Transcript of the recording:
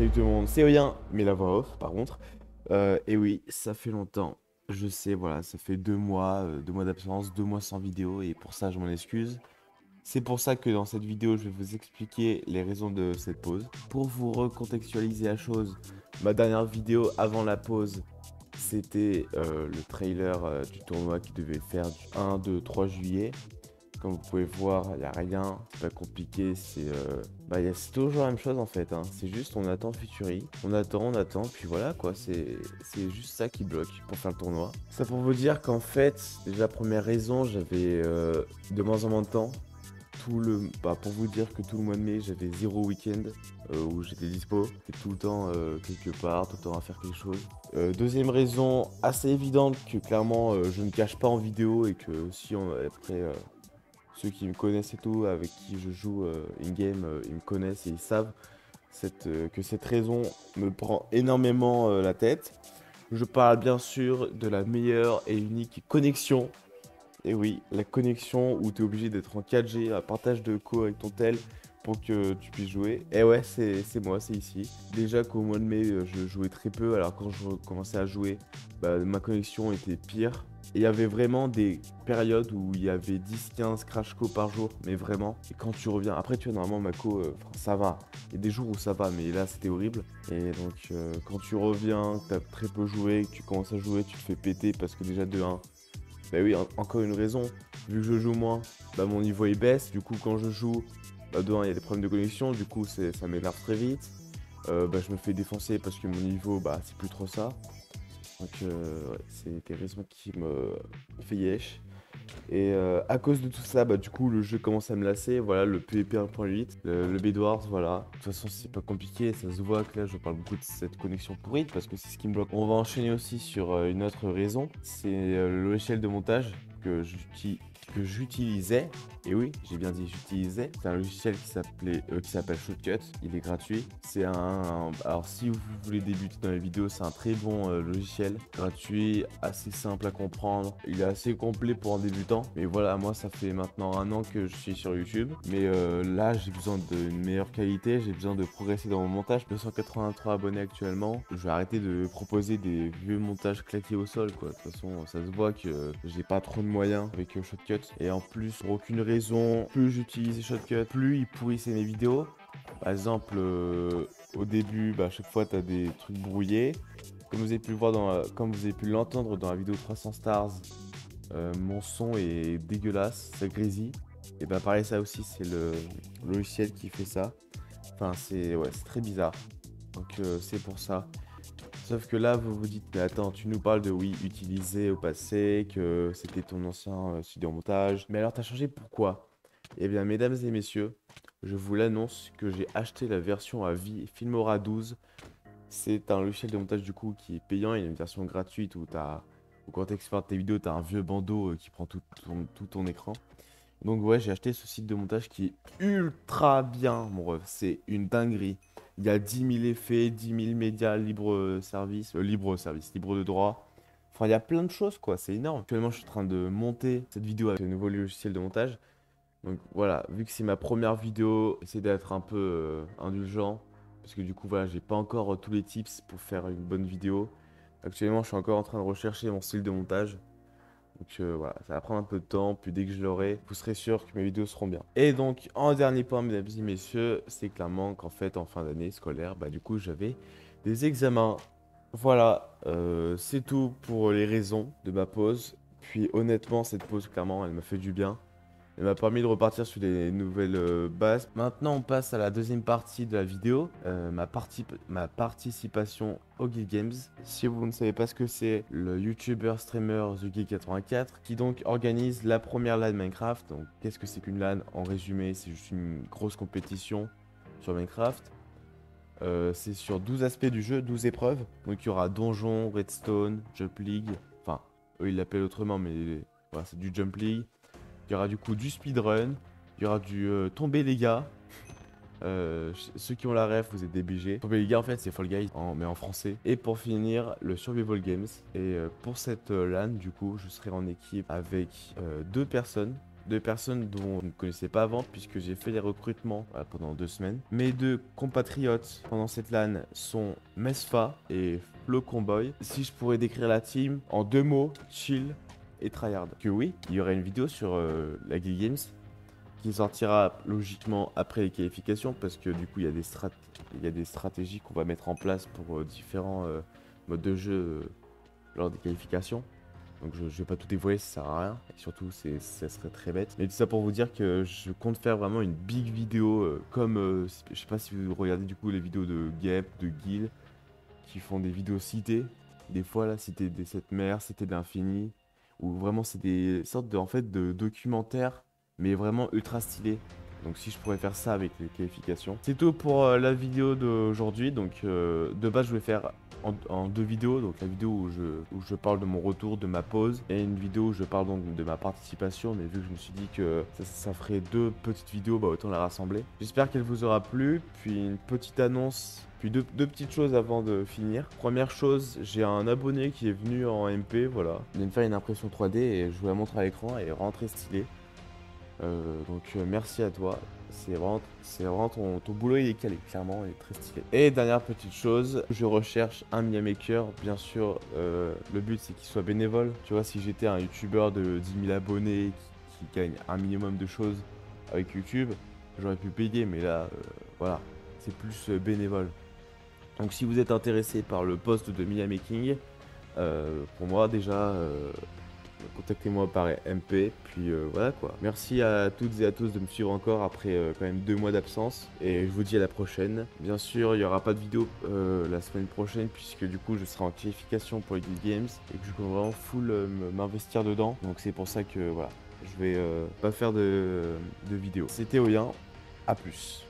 Salut tout le monde, c'est Oyen, mais la voix off par contre. Et oui, ça fait longtemps, je sais, voilà, ça fait 2 mois, 2 mois d'absence, 2 mois sans vidéo, et pour ça je m'en excuse. C'est pour ça que dans cette vidéo, je vais vous expliquer les raisons de cette pause. Pour vous recontextualiser la chose, ma dernière vidéo avant la pause, c'était le trailer du tournoi qui devait faire du 1, 2, 3 juillet. Comme vous pouvez voir, il n'y a rien, c'est pas compliqué, c'est toujours la même chose en fait, hein. C'est juste on attend Futuri, on attend, puis voilà quoi, c'est juste ça qui bloque pour faire le tournoi. Ça pour vous dire qu'en fait, déjà première raison, j'avais de moins en moins de temps. Pour vous dire que tout le mois de mai, j'avais 0 week-end où j'étais dispo. J'étais tout le temps quelque part, tout le temps à faire quelque chose. Deuxième raison assez évidente que clairement je ne cache pas en vidéo et que si on après ceux qui me connaissent et tout, avec qui je joue in-game, ils me connaissent et ils savent que cette raison me prend énormément la tête. Je parle bien sûr de la meilleure et unique connexion. Et oui, la connexion où tu es obligé d'être en 4G, à partage de co avec ton tel pour que tu puisses jouer. Et ouais, c'est moi, c'est ici. Déjà qu'au mois de mai, je jouais très peu, alors quand je commençais à jouer, bah, ma connexion était pire. Et il y avait vraiment des périodes où il y avait 10-15 crash co par jour, mais vraiment. Et quand tu reviens, après tu vois, normalement ma co, ça va. Il y a des jours où ça va, mais là c'était horrible. Et donc quand tu reviens, que tu as très peu joué, que tu commences à jouer, tu te fais péter parce que déjà de 1, bah oui, encore une raison, vu que je joue moins, bah mon niveau il baisse, du coup quand je joue, bah de 1 il y a des problèmes de connexion, du coup ça m'énerve très vite. Bah je me fais défoncer parce que mon niveau, bah c'est plus trop ça. Donc ouais, c'est des raisons qui me fait yesh. Et à cause de tout ça, bah du coup le jeu commence à me lasser, voilà, le PvP 1.8, le Bedwars, voilà. De toute façon c'est pas compliqué, ça se voit que là je parle beaucoup de cette connexion pourrie parce que c'est ce qui me bloque. On va enchaîner aussi sur une autre raison, c'est le logiciel de montage que j'utilisais, et oui, j'ai bien dit j'utilisais. C'est un logiciel qui s'appelle Shotcut, il est gratuit. Alors si vous voulez débuter dans les vidéos, c'est un très bon logiciel, gratuit, assez simple à comprendre. Il est assez complet pour un débutant, mais voilà, moi ça fait maintenant 1 an que je suis sur YouTube. Mais là, j'ai besoin d'une meilleure qualité, j'ai besoin de progresser dans mon montage. 283 abonnés actuellement. Je vais arrêter de proposer des vieux montages claqués au sol, quoi. De toute façon, ça se voit que j'ai pas trop de moyens avec Shotcut. Et en plus, pour aucune raison, plus j'utilise Shotcut, plus il pourrissait mes vidéos. Par exemple, au début, bah, à chaque fois, tu as des trucs brouillés. Comme vous avez pu le voir comme vous avez pu l'entendre dans la vidéo 300 stars, mon son est dégueulasse, ça grésille. Et bah pareil, ça aussi, c'est le logiciel qui fait ça. Enfin, c'est très bizarre. Donc c'est pour ça. Sauf que là, vous vous dites, mais attends, tu nous parles de oui, utiliser au passé, que c'était ton ancien studio de montage. Mais alors, t'as changé pourquoi? Eh bien, mesdames et messieurs, je vous l'annonce que j'ai acheté la version à vie Filmora 12. C'est un logiciel de montage du coup qui est payant. Il y a une version gratuite où quand tu exportes tes vidéos, tu as un vieux bandeau qui prend tout ton écran. Donc ouais, j'ai acheté ce site de montage qui est ultra bien, mon ref. C'est une dinguerie. Il y a 10 000 effets, 10 000 médias libre service, libre de droit. Enfin, il y a plein de choses, quoi. C'est énorme. Actuellement, je suis en train de monter cette vidéo avec le nouveau logiciel de montage. Donc voilà, vu que c'est ma première vidéo, essayez d'être un peu indulgent. Parce que du coup, voilà, j'ai pas encore tous les tips pour faire une bonne vidéo. Actuellement, je suis encore en train de rechercher mon style de montage. Donc voilà, ça va prendre un peu de temps, puis dès que je l'aurai, vous serez sûr que mes vidéos seront bien. Et donc, en dernier point, mesdames et messieurs, c'est clairement qu'en fait, en fin d'année scolaire, bah du coup, j'avais des examens. Voilà, c'est tout pour les raisons de ma pause. Puis honnêtement, cette pause, clairement, elle m'a fait du bien. Elle m'a permis de repartir sur des nouvelles bases. Maintenant, on passe à la deuxième partie de la vidéo, ma participation au Geek Games. Si vous ne savez pas ce que c'est, le YouTuber streamer TheGeek84 qui donc organise la première LAN Minecraft. Donc, qu'est-ce que c'est qu'une LAN? En résumé, c'est juste une grosse compétition sur Minecraft. C'est sur 12 aspects du jeu, 12 épreuves. Donc, il y aura donjon, redstone, jump league. Enfin, eux ils l'appellent autrement, mais voilà, c'est du jump league. Il y aura du coup du speedrun, il y aura du tomber les gars. Ceux qui ont la ref, vous êtes des BG. Tomber les gars, en fait, c'est Fall Guys, mais en français. Et pour finir, le Survival Games. Et pour cette LAN, du coup, je serai en équipe avec deux personnes, de personnes dont vous ne connaissez pas avant, puisque j'ai fait les recrutements pendant 2 semaines. Mes 2 compatriotes pendant cette LAN sont Mesfa et Flocomboy. Si je pourrais décrire la team en 2 mots, chill et tryhard. Que oui, il y aurait une vidéo sur la Guild Games qui sortira logiquement après les qualifications, parce que du coup il y a des stratégies qu'on va mettre en place pour différents modes de jeu lors des qualifications. Donc je vais pas tout dévoiler, ça sert à rien. Et surtout, ça serait très bête. Mais tout ça pour vous dire que je compte faire vraiment une big vidéo comme... je sais pas si vous regardez du coup les vidéos de Gep, de Gil, qui font des vidéos citées. Des fois là, cité des 7 mers, cité d'infini. Ou vraiment c'est des sortes de, en fait, de documentaires, mais vraiment ultra stylés. Donc si je pourrais faire ça avec les qualifications. C'est tout pour la vidéo d'aujourd'hui. Donc de base je voulais faire en 2 vidéos. Donc la vidéo où je parle de mon retour, de ma pause. Et une vidéo où je parle donc de ma participation. Mais vu que je me suis dit que ça ferait 2 petites vidéos, bah autant les rassembler. J'espère qu'elle vous aura plu. Puis une petite annonce. Puis deux petites choses avant de finir. Première chose, j'ai un abonné qui est venu en MP, voilà. Il vient de faire une impression 3D et je vous la montre à l'écran. Elle est vraiment très stylée. Merci à toi, c'est vraiment ton boulot, il est calé, clairement, il est très stylé. Et dernière petite chose, je recherche un Mia Maker, bien sûr, le but c'est qu'il soit bénévole. Tu vois, si j'étais un youtubeur de 10 000 abonnés qui gagne un minimum de choses avec YouTube, j'aurais pu payer, mais là, voilà, c'est plus bénévole. Donc si vous êtes intéressé par le poste de Mia Making, pour moi déjà... contactez-moi par MP, puis voilà quoi. Merci à toutes et à tous de me suivre encore après quand même 2 mois d'absence. Et je vous dis à la prochaine. Bien sûr, il n'y aura pas de vidéo la semaine prochaine, puisque du coup je serai en qualification pour les Guild Games et que je peux vraiment full m'investir dedans. Donc c'est pour ça que voilà, je vais pas faire de vidéo. C'était Oyen, à plus.